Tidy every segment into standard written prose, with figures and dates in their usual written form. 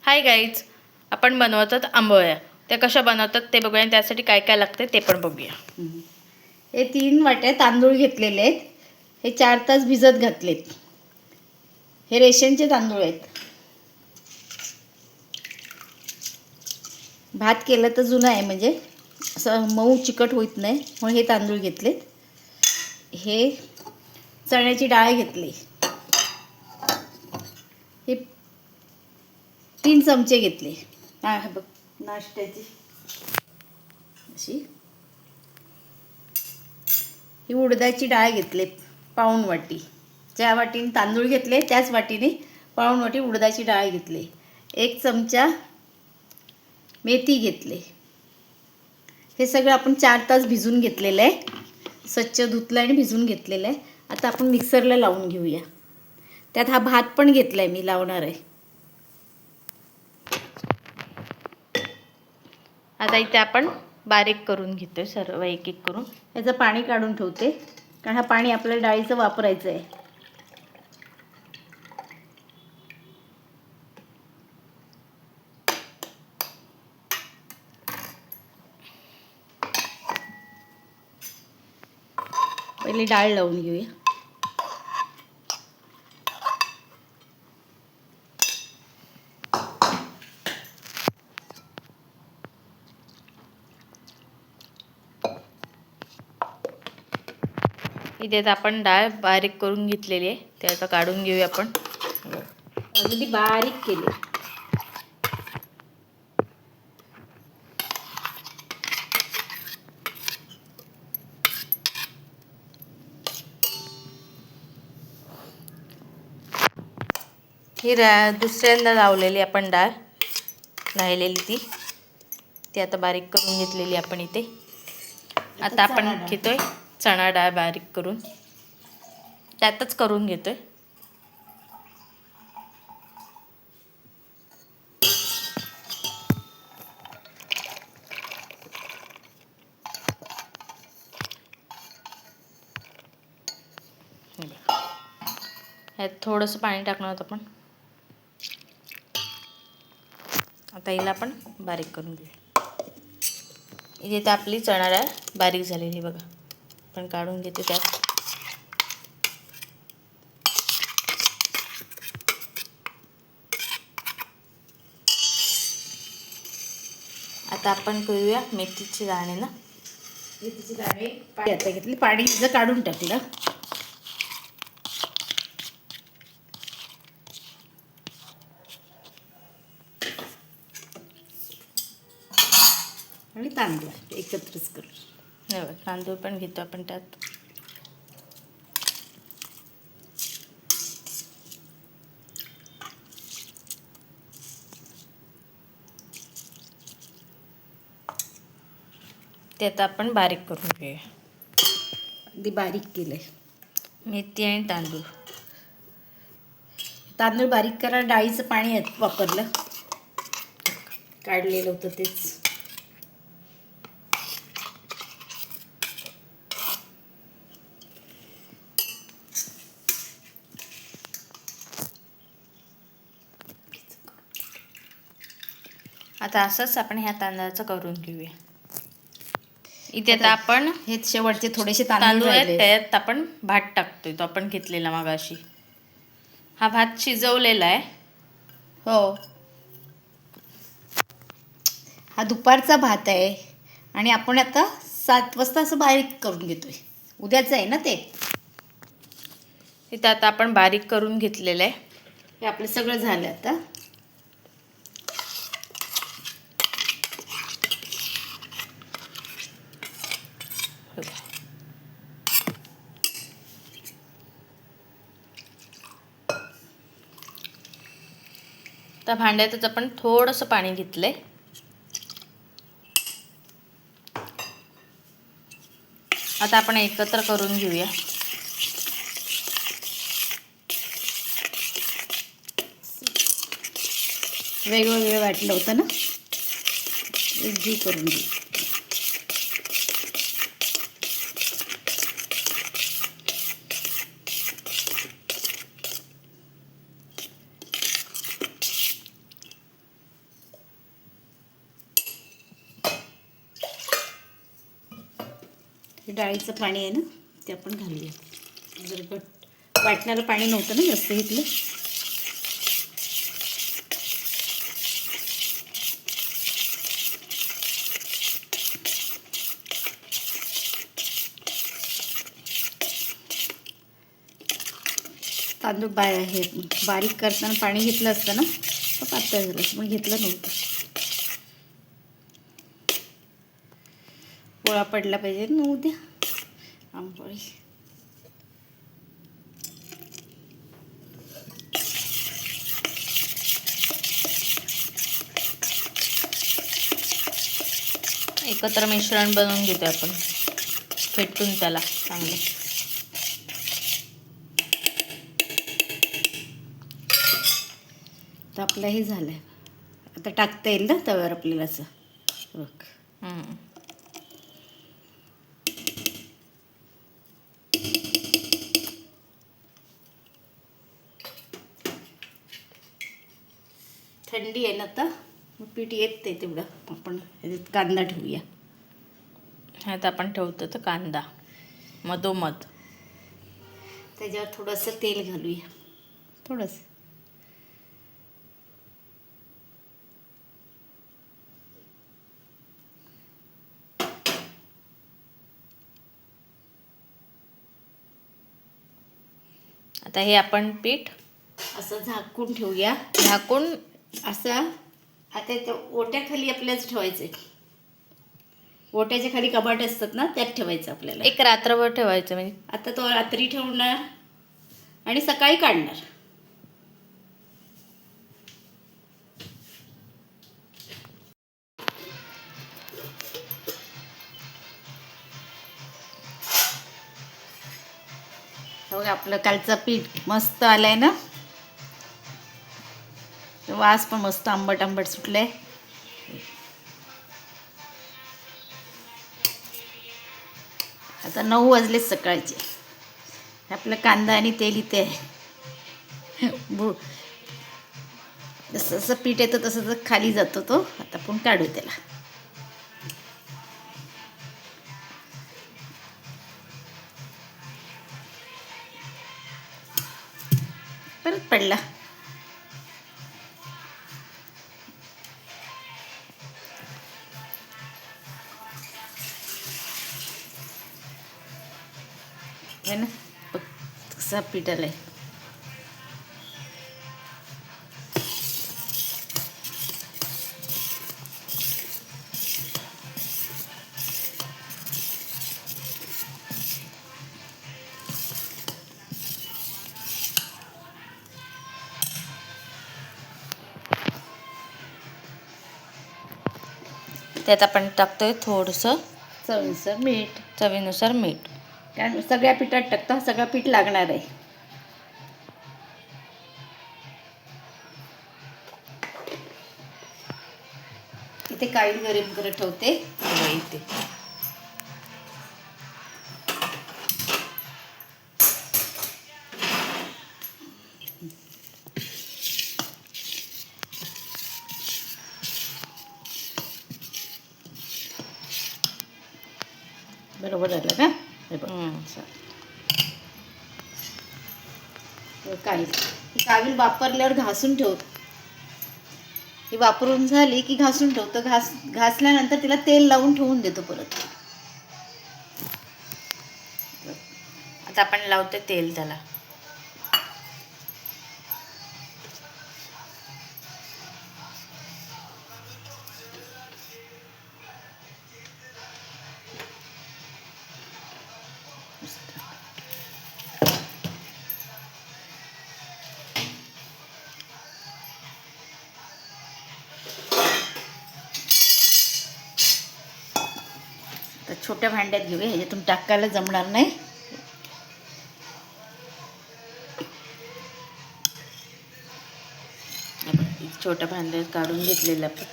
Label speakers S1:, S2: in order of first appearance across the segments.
S1: Hi guys, आपण बनवतात आंबोळ्या. त्या कशा बनवतात ते बघूया आणि त्यासाठी काय काय लागते ते पण बघूया.
S2: हे 3 वाट्या तांदूळ घेतलेले आहेत. हे 4 तास भिजत घातलेत. हे रेशनचे तांदूळ आहेत. भात केलं तर जुनं आहे, म्हणजे असं मऊ चिकट होत नाही म्हणून हे तांदूळ घेतलेत. हे चण्याची डाळ घेतली. हे 3 चमचे घेतले. हा बघ, नाश्त्याची अशी. ही उडदाची डाळ घेतली पाऊण वाटी. ज्या वाटीने तांदूळ घेतले त्याच वाटीने पाऊण वाटी उडदाची डाळ घेतली. 1 चमचा मेथी घेतले. हे सगळं आपण 4 तास भिजून घेतलेलं आहे. स्वच्छ धुतलं आणि भिजून घेतलेलं आहे. आता आपण मिक्सरला लावून घेऊया. त्यात हा भात पण घेतला आहे, मी लावणार आहे.
S1: आता इथे आपण बारीक करून घेतोय सर्व एक एक करून.
S2: याचं पाणी काढून ठेवते, कारण हा पाणी आपल्याला डाळीचं वापरायचं आहे. पहिले डाळ लावून घेऊया.
S1: इथे आता आपण डाळ बारीक करून घेतलेली आहे, ते आता काढून घेऊया आपण.
S2: अगदी बारीक केले.
S1: ही दुसऱ्यांदा लावलेली आपण डाळ राहिलेली ती आता बारीक करून घेतलेली आपण इथे. आता आपण घेतोय चणा डाळ बारीक करून, त्यातच करून घेतोय. ह्यात थोडंसं पाणी टाकणार होतं आपण. आता हिला आपण बारीक करून घेऊया. इथे तर आपली चणा डाळ बारीक झालेली बघा, आपण काढून घेतो त्यात. आता आपण करूया मेथीची दाणे ना.
S2: मेथीची दाणे आता घेतली, पाणी जर काढून टाकलं. आणि तांदूळ एकत्रच करू.
S1: तांदूळ पण घेतो आपण त्यात. ते आता आपण बारीक करून घेऊया.
S2: अगदी बारीक केलंय.
S1: मेथी आणि तांदूळ.
S2: तांदूळ बारीक करा, डाळीचं पाणी वापरलं, काढलेलं होतं तेच.
S1: आता असंच आपण ह्या तांदळाचं करून घेऊया. इथे आता आपण
S2: हे शेवटचे थोडेसे
S1: तांदूळ आहेत, त्यात आपण भात टाकतोय, तो आपण घेतलेला मगाशी. हा भात शिजवलेला आहे.
S2: हो, हा दुपारचा भात आहे आणि आपण आता 7 वाजता असं बारीक करून घेतोय. उद्याचं आहे ना ते.
S1: इथे आता आपण बारीक करून घेतलेलं आहे.
S2: हे आपलं सगळं झालं आता.
S1: त्या भांड्यातच आपण थोडंसं पाणी घेतलंय. आता आपण एकत्र करून घेऊया.
S2: वेगवेगळं वाटलं होतं ना, एकजीव करून घेऊ. हे डाळीचं पाणी आहे ना ते आपण घालूया. जर वाटणाला पाणी नव्हतं ना जास्त घेतलं. तांदूळ हे बारीक करताना पाणी घेतलं असतं ना तर पातळ झालं, मग घेतलं नव्हतं. पोळा पडला पाहिजे ना उद्या आंबोळी.
S1: एकत्र मिश्रण बनवून घेतो आपण, फेटून त्याला चांगलं.
S2: तर आपलं हे झालं आहे. आता टाकता येईल ना तव्यावर आपल्याला असं बघ. थंडी आहे ना आता, मग पीठ येत नाही तेवढं. आपण ह्याच्यात कांदा ठेवूया.
S1: ह्यात आपण ठेवतो तर कांदा मधोमध.
S2: त्याच्यावर थोडंसं तेल घालूया, थोडंसं.
S1: आता हे आपण पीठ
S2: असं झाकून ठेवूया.
S1: झाकून
S2: असं आता त्या ओट्याखाली आपल्याच ठेवायचं. ओट्याच्या खाली कपाट असतात ना त्यात ठेवायचं आपल्याला.
S1: एक रात्रभर ठेवायचं. म्हणजे
S2: आता तो रात्री ठेवणार आणि सकाळी काढणार. बघा आपलं कालचं पीठ मस्त आलंय ना. वास पण मस्त आंबट आंबट सुटलंय. आता 9 वाजले सकाळचे. आपलं कांदा आणि तेल इथे आहे. जसं जसं पीठ येतं तसं तसं खाली जातो तो. आता आपण काढू त्याला. परत पडला. है ना कसा पीठ आलाय.
S1: त्यात आपण टाकतोय थोडंसं
S2: चवीनुसार मीठ.
S1: चवीनुसार मीठ.
S2: कारण सगळ्या पिठात टाकता, सगळं पीठ लागणार आहे. इथे काळी गरम करत ठेवते
S1: इथे
S2: बरोबर आलं ना. हे बघ. काळी कावील वापरल्यावर घासून ठेव. ही वापरून झाली की घासून ठेवतो. घासल्यानंतर तिला तेल लावून ठेवून देतो परत.
S1: आता आपण लावतो तेल त्याला.
S2: तर छोट्या भांड्यात घेऊया, ह्याच्यातून टाकायला जमणार नाही.
S1: छोट्या भांड्यात काढून घेतलेलं आपण.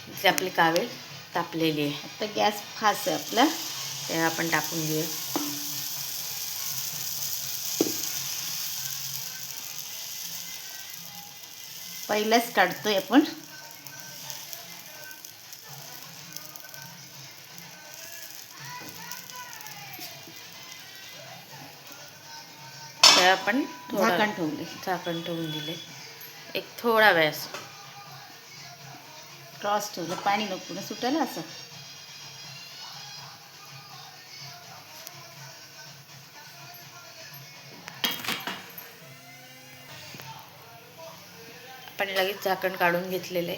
S1: इथे आपली कावेळ तापलेली आहे.
S2: आता गॅस फास्ट आहे आपला.
S1: ते आपण टाकून घेऊया.
S2: पहिलाच काढतोय आपण.
S1: वेळ आपण
S2: झाकण ठेवले.
S1: झाकण ठेवून दिले. एक थोडा वेळ असं
S2: क्रॉस ठेवलं, पाणी नको ना सुटायला असं.
S1: आपण लगेच झाकण काढून घेतलेले.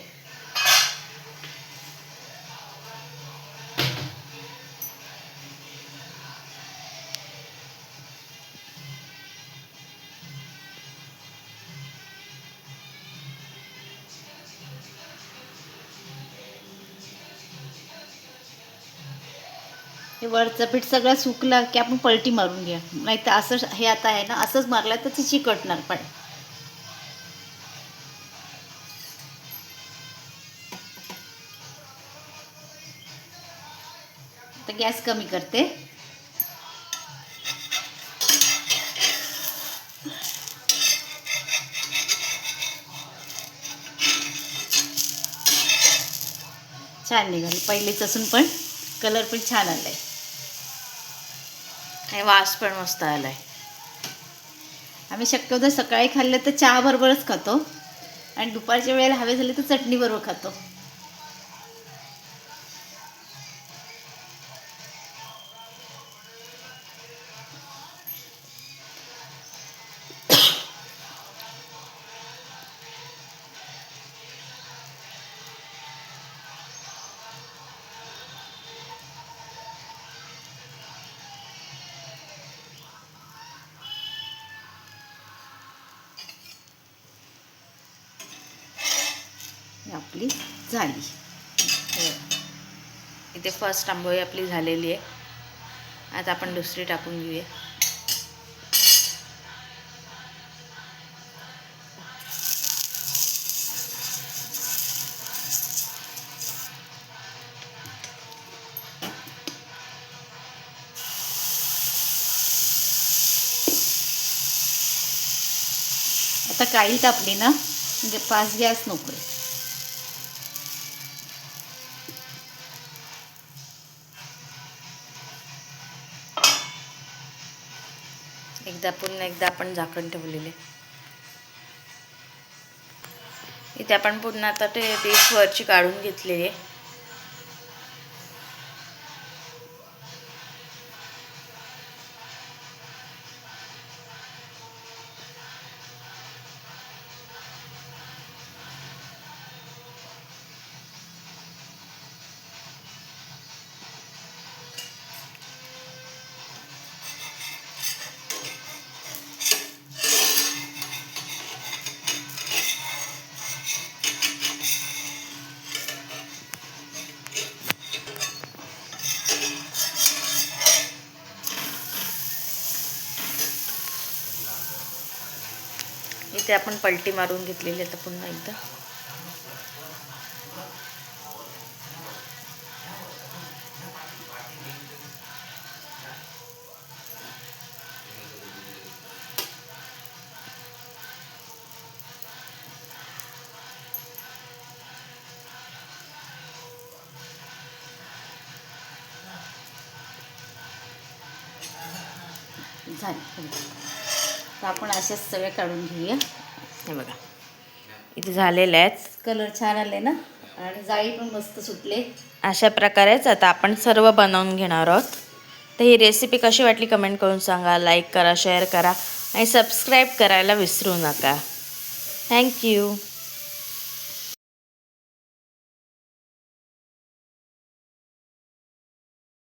S2: हे वरचं पीठ सगळं सुकलं की आपण पलटी मारून घ्या, नाही तर असं हे आता आहे ना, असंच मारलं तर ती चिकटणार पण. आता गॅस कमी करते. छान निघाली पहिलेच असून, पण कलर पण छान आलाय
S1: आणि वास पण मस्त आलाय.
S2: आम्ही शक्यतो सकाळी खाल्लं तर चहा बरोबरच खातो आणि दुपारच्या वेळेला हवे झाले तर चटणी बरोबर खातो. आपली झाली.
S1: इथे फर्स्ट आंबोळी आपली झालेली आहे. आता आपण दुसरी टाकून घेऊया.
S2: आता काळी तापली ना, म्हणजे फास्ट गॅस नको आहे.
S1: पुन्हा एकदा आपण झाकण ठेवलेले. इथे आपण पुन्हा आता ते डिश वरची काढून घेतलेली आहे. इथे आपण पलटी मारून घेतलेली आहे. आता पुन्हा एकदा
S2: झाली. तर आपण असेच सगळे काढून घेऊया.
S1: हे बघा इथे झालेले आहेत.
S2: कलर छान आले ना, आणि जाळी पण मस्त सुटले.
S1: अशा प्रकारेच आता आपण सर्व बनवून घेणार आहोत. तर ही रेसिपी कशी वाटली कमेंट करून सांगा. लाईक करा, शेअर करा आणि सबस्क्राईब करायला विसरू नका. थँक्यू.